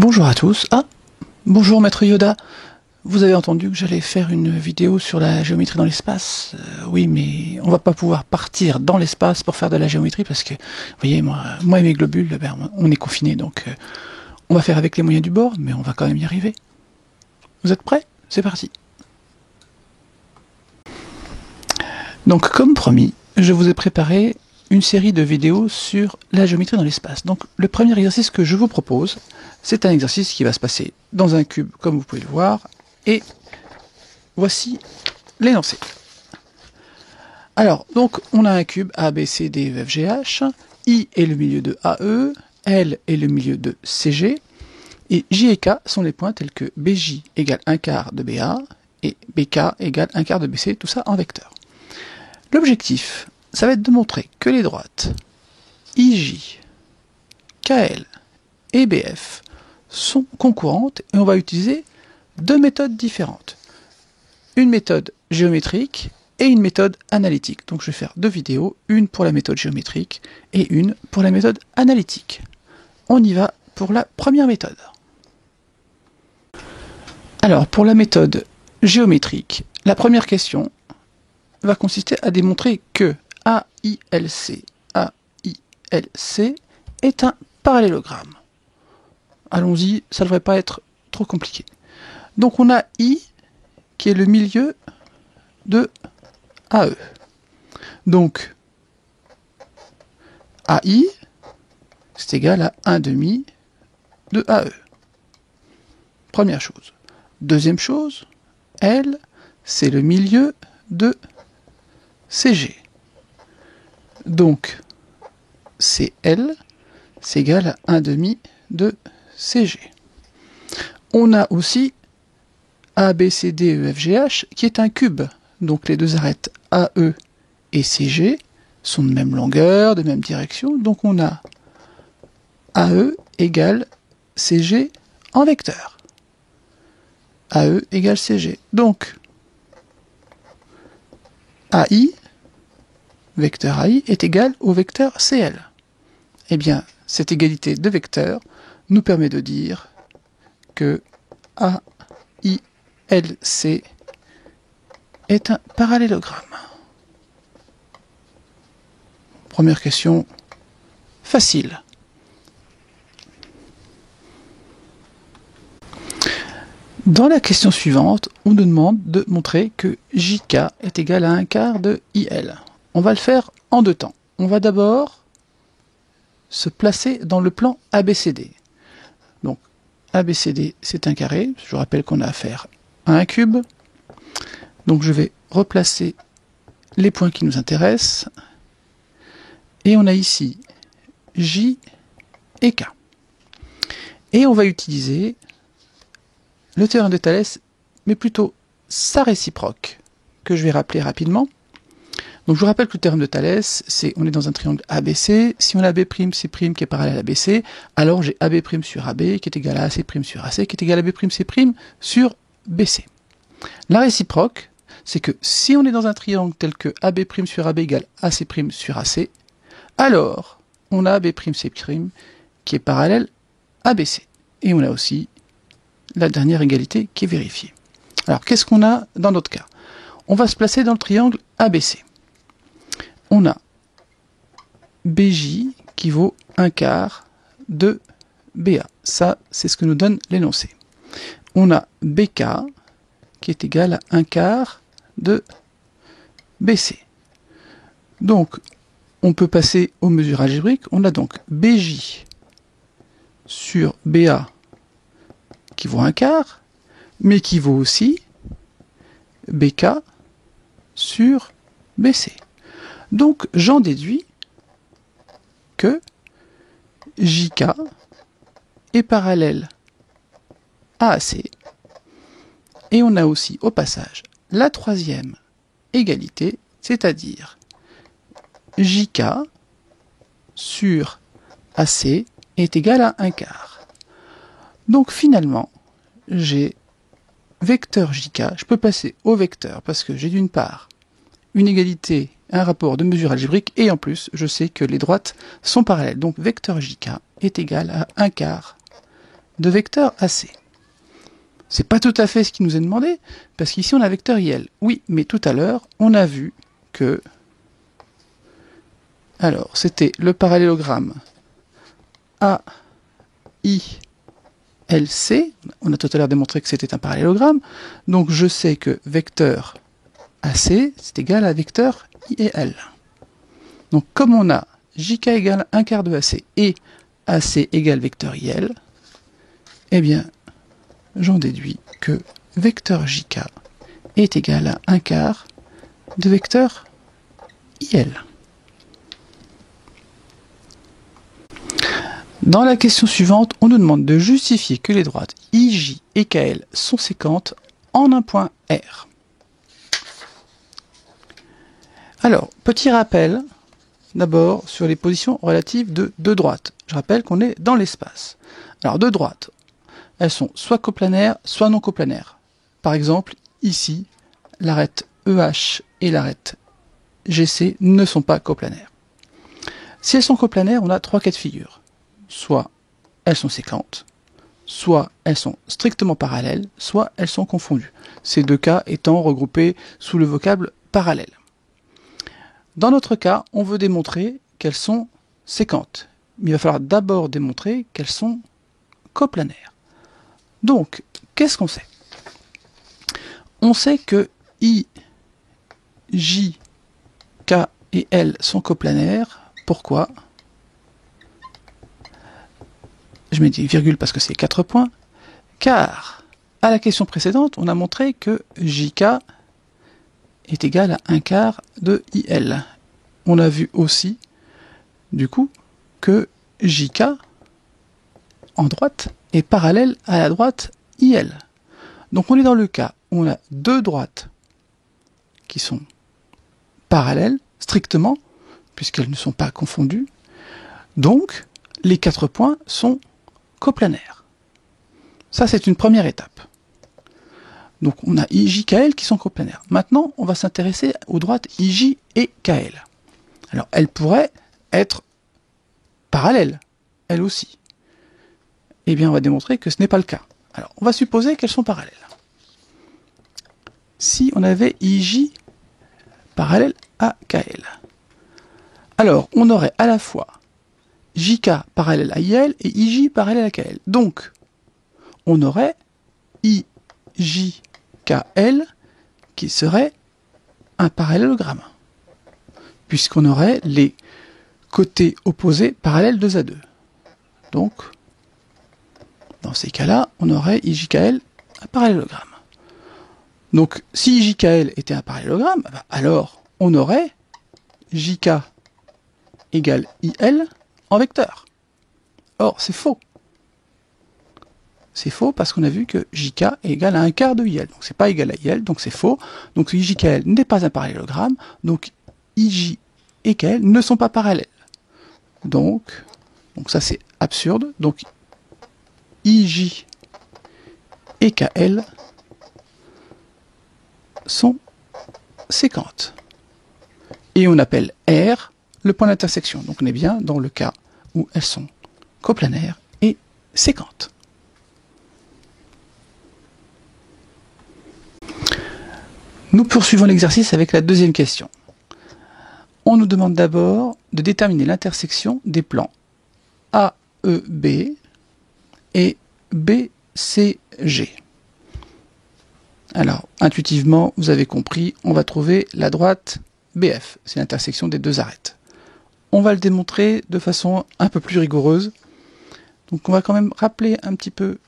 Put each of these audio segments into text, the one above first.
Bonjour à tous. Ah, bonjour Maître Yoda. Vous avez entendu que j'allais faire une vidéo sur la géométrie dans l'espace. Oui, mais on va pas pouvoir partir dans l'espace pour faire de la géométrie parce que, vous voyez, moi et mes globules, on est confinés, donc on va faire avec les moyens du bord, mais on va quand même y arriver. Vous êtes prêts? C'est parti. Donc, comme promis, je vous ai préparé une série de vidéos sur la géométrie dans l'espace. Donc, le premier exercice que je vous propose, c'est un exercice qui va se passer dans un cube, comme vous pouvez le voir, et voici l'énoncé. Alors, donc, on a un cube A, B, C, D, E, F, G, H, I est le milieu de AE, L est le milieu de CG, et J et K sont les points tels que BJ égale 1/4 de BA, et BK égale 1/4 de BC, tout ça en vecteur. L'objectif, ça va être de montrer que les droites IJ, KL et BF sont concurrentes et on va utiliser deux méthodes différentes. Une méthode géométrique et une méthode analytique. Donc je vais faire deux vidéos, une pour la méthode géométrique et une pour la méthode analytique. On y va pour la première méthode. Alors pour la méthode géométrique, la première question va consister à démontrer que AILC est un parallélogramme. Allons-y, ça ne devrait pas être trop compliqué. Donc on a I qui est le milieu de AE. Donc AI, c'est égal à 1/2 de AE. Première chose. Deuxième chose, L, c'est le milieu de CG. Donc, CL, c'est égal à 1/2 de CG. On a aussi ABCD, EFGH, qui est un cube. Donc les deux arêtes AE et CG sont de même longueur, de même direction. Donc on a AE égale CG en vecteur. AE égale CG. Donc, AI, vecteur AI, est égal au vecteur CL. Eh bien, cette égalité de vecteurs nous permet de dire que AILC est un parallélogramme. Première question facile. Dans la question suivante, on nous demande de montrer que JK est égal à 1/4 de IL. On va le faire en deux temps. On va d'abord se placer dans le plan ABCD. Donc, ABCD, c'est un carré. Je vous rappelle qu'on a affaire à un cube. Donc, je vais replacer les points qui nous intéressent. Et on a ici J et K. Et on va utiliser le théorème de Thalès, mais plutôt sa réciproque, que je vais rappeler rapidement. Donc je vous rappelle que le théorème de Thalès, c'est on est dans un triangle ABC, si on a B', C' qui est parallèle à BC, alors j'ai AB' sur AB qui est égal à AC' sur AC qui est égal à B', C' sur BC. La réciproque, c'est que si on est dans un triangle tel que AB' sur AB égale AC' sur AC, alors on a B', C' qui est parallèle à BC. Et on a aussi la dernière égalité qui est vérifiée. Alors, qu'est-ce qu'on a dans notre cas? On va se placer dans le triangle ABC. On a BJ qui vaut 1/4 de BA. Ça, c'est ce que nous donne l'énoncé. On a BK qui est égal à 1/4 de BC. Donc, on peut passer aux mesures algébriques. On a donc BJ sur BA qui vaut 1/4, mais qui vaut aussi BK sur BC. Donc, j'en déduis que JK est parallèle à AC. Et on a aussi, au passage, la troisième égalité, c'est-à-dire JK sur AC est égal à 1/4. Donc finalement, j'ai vecteur JK, je peux passer au vecteur parce que j'ai d'une part une égalité, un rapport de mesure algébrique et en plus je sais que les droites sont parallèles. Donc vecteur JK est égal à 1/4 de vecteur AC. C'est pas tout à fait ce qui nous est demandé, parce qu'ici on a vecteur IL. Oui, mais tout à l'heure, on a vu que... Alors, c'était le parallélogramme AILC. On a tout à l'heure démontré que c'était un parallélogramme. Donc je sais que vecteur AC, c'est égal à vecteur IL. Donc comme on a JK égale 1 quart de AC et AC égale vecteur IL, eh bien, j'en déduis que vecteur JK est égal à 1 quart de vecteur IL. Dans la question suivante, on nous demande de justifier que les droites IJ et KL sont séquentes en un point R. Alors, petit rappel, d'abord sur les positions relatives de deux droites. Je rappelle qu'on est dans l'espace. Alors, deux droites, elles sont soit coplanaires, soit non coplanaires. Par exemple, ici, l'arête EH et l'arête GC ne sont pas coplanaires. Si elles sont coplanaires, on a trois cas de figure. Soit elles sont séquentes, soit elles sont strictement parallèles, soit elles sont confondues. Ces deux cas étant regroupés sous le vocable parallèle. Dans notre cas, on veut démontrer qu'elles sont séquentes. Mais il va falloir d'abord démontrer qu'elles sont coplanaires. Donc, qu'est-ce qu'on sait? On sait que I, J, K et L sont coplanaires. Pourquoi? Je mets des virgules parce que c'est 4 points. Car, à la question précédente, on a montré que JK est égal à 1 quart de IL. On a vu aussi, du coup, que JK, en droite, est parallèle à la droite IL. Donc on est dans le cas où on a deux droites qui sont parallèles, strictement, puisqu'elles ne sont pas confondues. Donc, les 4 points sont coplanaires. Ça, c'est une première étape. Donc, on a IJ, KL qui sont coplanaires. Maintenant, on va s'intéresser aux droites IJ et KL. Alors, elles pourraient être parallèles, elles aussi. Eh bien, on va démontrer que ce n'est pas le cas. Alors, on va supposer qu'elles sont parallèles. Si on avait IJ parallèle à KL, alors, on aurait à la fois JK parallèle à IL et IJ parallèle à KL. Donc, on aurait IJKL qui serait un parallélogramme, puisqu'on aurait les côtés opposés parallèles 2 à 2. Donc, dans ces cas-là, on aurait IJKL un parallélogramme. Donc, si IJKL était un parallélogramme, alors on aurait JK égale IL en vecteur. Or, c'est faux. C'est faux parce qu'on a vu que JK est égal à 1 quart de IL. Donc, c'est pas égal à IL, donc c'est faux. Donc, IJKL n'est pas un parallélogramme. Donc, IJ et KL ne sont pas parallèles. Donc ça, c'est absurde. Donc, IJ et KL sont séquentes. Et on appelle R le point d'intersection. Donc on est bien dans le cas où elles sont coplanaires et séquentes. Nous poursuivons l'exercice avec la deuxième question. On nous demande d'abord de déterminer l'intersection des plans AEB et BCG. Alors, intuitivement, vous avez compris, on va trouver la droite BF, c'est l'intersection des deux arêtes. On va le démontrer de façon un peu plus rigoureuse. Donc on va quand même rappeler un petit peu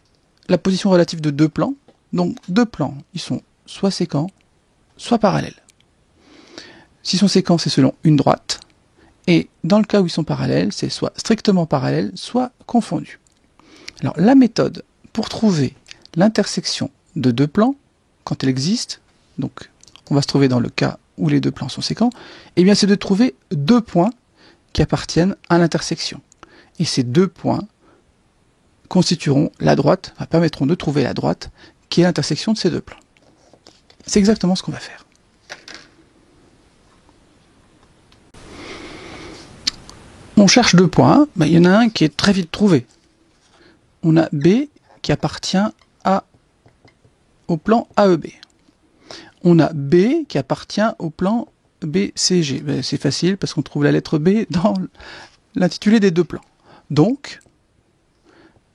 la position relative de deux plans. Donc deux plans, ils sont soit séquents, soit parallèles. S'ils sont séquents, c'est selon une droite. Et dans le cas où ils sont parallèles, c'est soit strictement parallèles, soit confondus. Alors la méthode pour trouver l'intersection de deux plans, quand elle existe, donc on va se trouver dans le cas où les deux plans sont séquents, eh bien c'est de trouver deux points qui appartiennent à l'intersection. Et ces deux points constitueront la droite, permettront de trouver la droite qui est l'intersection de ces deux plans. C'est exactement ce qu'on va faire. On cherche deux points, il y en a un qui est très vite trouvé. On a B qui appartient au plan AEB. On a B qui appartient au plan BCG. Ben, c'est facile parce qu'on trouve la lettre B dans l'intitulé des deux plans. Donc,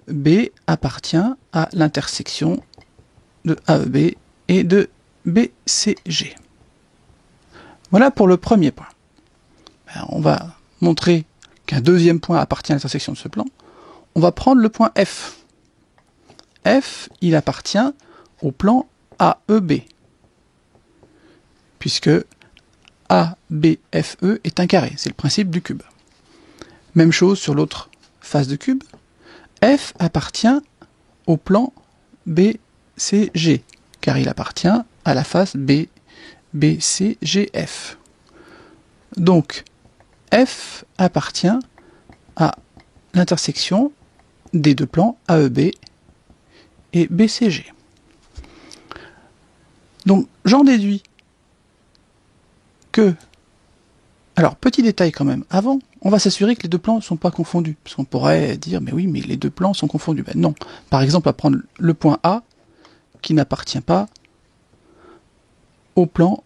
B appartient à l'intersection de AEB et de BCG. Voilà pour le premier point. Ben, on va montrer qu'un deuxième point appartient à l'intersection de ce plan. On va prendre le point F. F, il appartient au plan AEB, puisque ABFE est un carré, c'est le principe du cube. Même chose sur l'autre face de cube. F appartient au plan BCG, car il appartient à la face BCGF. Donc, F appartient à l'intersection des deux plans AEB et BCG. Donc, j'en déduis que... Alors, petit détail quand même. Avant, on va s'assurer que les deux plans ne sont pas confondus. Parce qu'on pourrait dire, mais oui, mais les deux plans sont confondus. Ben non. Par exemple, on va prendre le point A, qui n'appartient pas au plan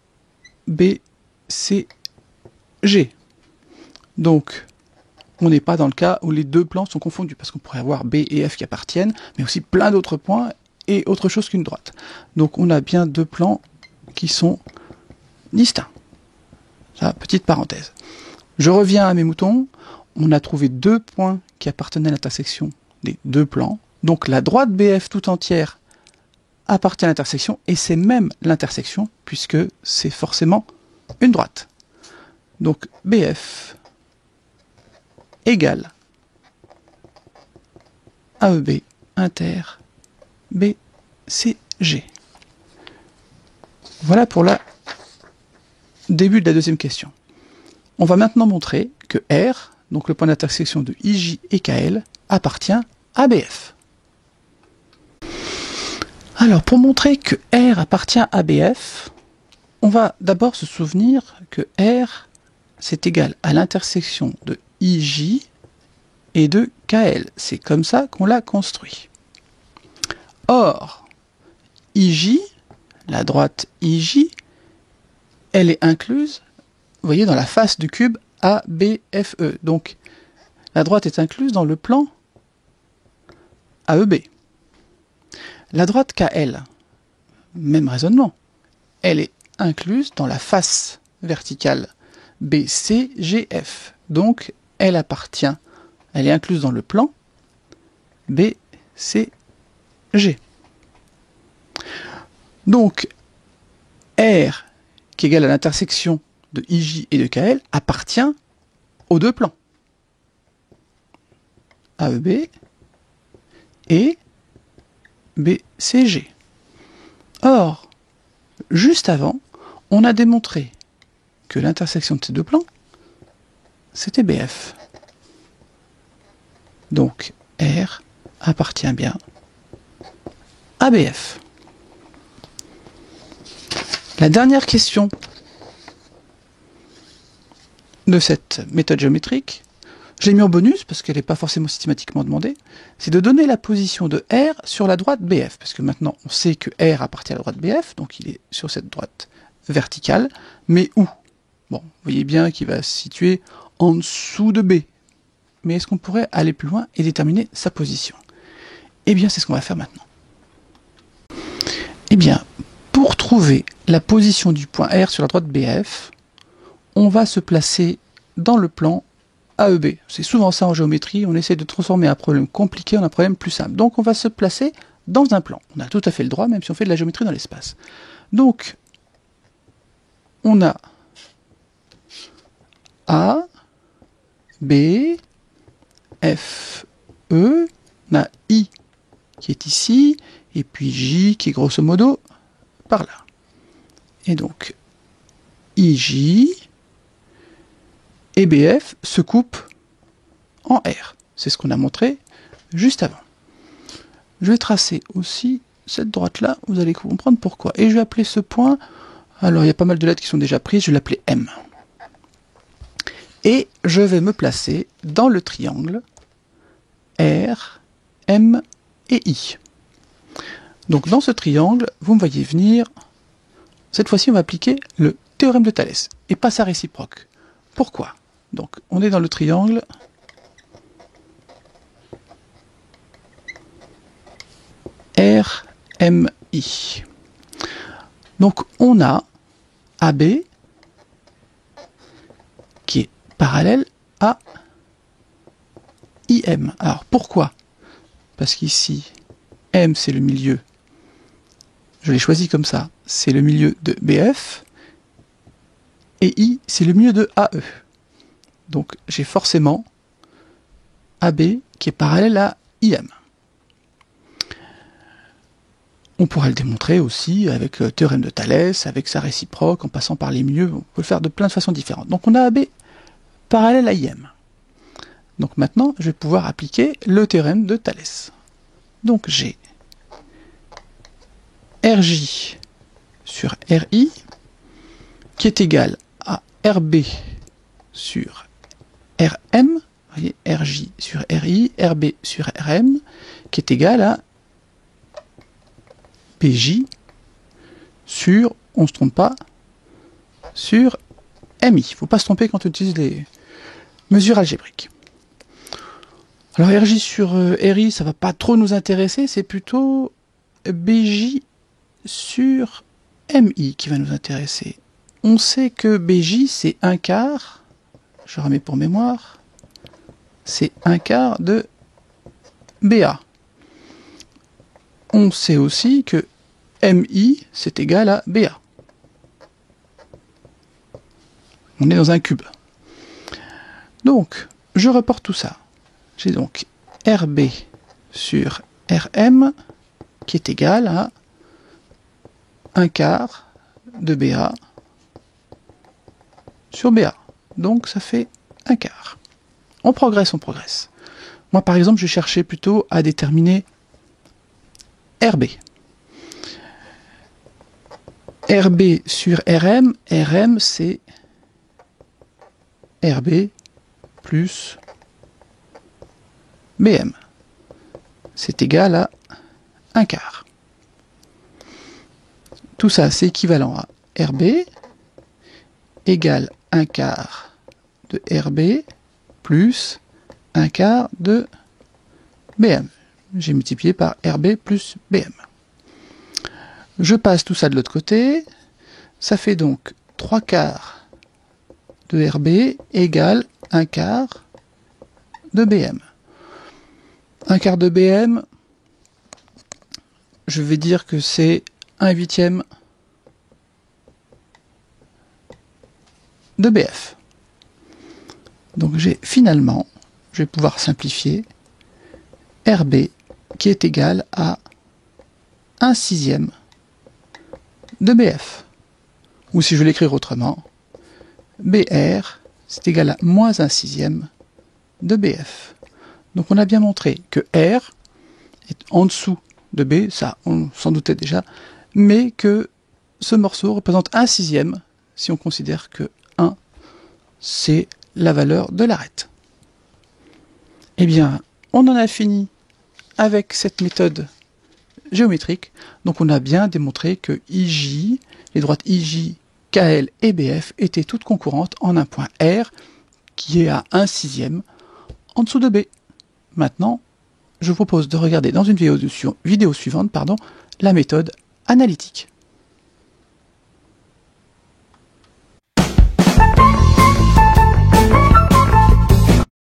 BCG. Donc, on n'est pas dans le cas où les deux plans sont confondus, parce qu'on pourrait avoir B et F qui appartiennent, mais aussi plein d'autres points et autre chose qu'une droite. Donc, on a bien deux plans qui sont distincts. Ça, petite parenthèse. Je reviens à mes moutons. On a trouvé deux points qui appartenaient à l'intersection des deux plans. Donc, la droite BF tout entière appartient à l'intersection, et c'est même l'intersection, puisque c'est forcément une droite. Donc, BF égale AEB inter BCG. Voilà pour le début de la deuxième question. On va maintenant montrer que R, donc le point d'intersection de IJ et KL, appartient à BF. Alors, pour montrer que R appartient à BF, on va d'abord se souvenir que R, c'est égal à l'intersection de IJ et de KL. C'est comme ça qu'on l'a construit. Or, IJ, la droite IJ, elle est incluse, vous voyez, dans la face du cube ABFE. Donc, la droite est incluse dans le plan AEB. La droite KL, même raisonnement, elle est incluse dans la face verticale BCGF. Donc, elle appartient, elle est incluse dans le plan BCG. Donc, R, qui est égal à l'intersection de IJ et de KL, appartient aux deux plans AEB et BCG. Or, juste avant, on a démontré que l'intersection de ces deux plans, c'était BF. Donc, R appartient bien à BF. La dernière question de cette méthode géométrique, je l'ai mis en bonus parce qu'elle n'est pas forcément systématiquement demandée, c'est de donner la position de R sur la droite BF, parce que maintenant on sait que R appartient à la droite BF, donc il est sur cette droite verticale, mais où? Bon, vous voyez bien qu'il va se situer en dessous de B, mais est-ce qu'on pourrait aller plus loin et déterminer sa position? Eh bien, c'est ce qu'on va faire maintenant. Eh bien, pour trouver la position du point R sur la droite BF, on va se placer dans le plan AEB. C'est souvent ça en géométrie, on essaie de transformer un problème compliqué en un problème plus simple. Donc on va se placer dans un plan. On a tout à fait le droit, même si on fait de la géométrie dans l'espace. Donc, on a A, B, F, E, on a I qui est ici, et puis J qui est grosso modo par là. Et donc, IJ et BF se coupent en R. C'est ce qu'on a montré juste avant. Je vais tracer aussi cette droite-là, vous allez comprendre pourquoi. Et je vais appeler ce point, alors il y a pas mal de lettres qui sont déjà prises, je vais l'appeler M. Et je vais me placer dans le triangle R, M et I. Donc dans ce triangle, vous me voyez venir, cette fois-ci on va appliquer le théorème de Thalès, et pas sa réciproque. Pourquoi? Donc on est dans le triangle RMI. Donc on a AB qui est parallèle à IM. Alors pourquoi? Parce qu'ici, M c'est le milieu, je l'ai choisi comme ça, c'est le milieu de BF, et I c'est le milieu de AE. Donc j'ai forcément AB qui est parallèle à IM. On pourra le démontrer aussi avec le théorème de Thalès, avec sa réciproque, en passant par les milieux. On peut le faire de plein de façons différentes. Donc on a AB parallèle à IM. Donc maintenant, je vais pouvoir appliquer le théorème de Thalès. Donc j'ai RJ sur RI qui est égal à RB sur RM, vous voyez, RJ sur RI, RB sur RM, qui est égal à PJ sur, on ne se trompe pas, sur MI. Il ne faut pas se tromper quand on utilise les mesures algébriques. Alors RJ sur RI, ça ne va pas trop nous intéresser, c'est plutôt BJ sur MI qui va nous intéresser. On sait que BJ c'est 1/4, je remets pour mémoire, c'est 1/4 de BA. On sait aussi que MI c'est égal à BA. On est dans un cube. Donc, je reporte tout ça. J'ai donc RB sur RM qui est égal à 1/4 de BA sur BA. Donc ça fait 1/4. On progresse, on progresse. Moi par exemple, je cherchais plutôt à déterminer RB. RB sur RM, RM c'est RB plus BM. C'est égal à 1/4. Tout ça c'est équivalent à RB égale 1/4 de RB plus 1/4 de BM. J'ai multiplié par RB plus BM. Je passe tout ça de l'autre côté. Ça fait donc 3/4 de RB égale 1/4 de BM. 1/4 de BM, je vais dire que c'est 1/8 de BF. Donc j'ai finalement, je vais pouvoir simplifier, RB qui est égal à 1/6 de BF. Ou si je veux l'écrire autrement, BR c'est égal à moins 1/6 de BF. Donc on a bien montré que R est en dessous de B, ça on s'en doutait déjà, mais que ce morceau représente 1/6 si on considère que 1 c'est la valeur de l'arête. Eh bien, on en a fini avec cette méthode géométrique. Donc on a bien démontré que IJ, les droites IJ, KL et BF étaient toutes concurrentes en un point R qui est à 1/6 en dessous de B. Maintenant, je vous propose de regarder dans une vidéo suivante la méthode analytique.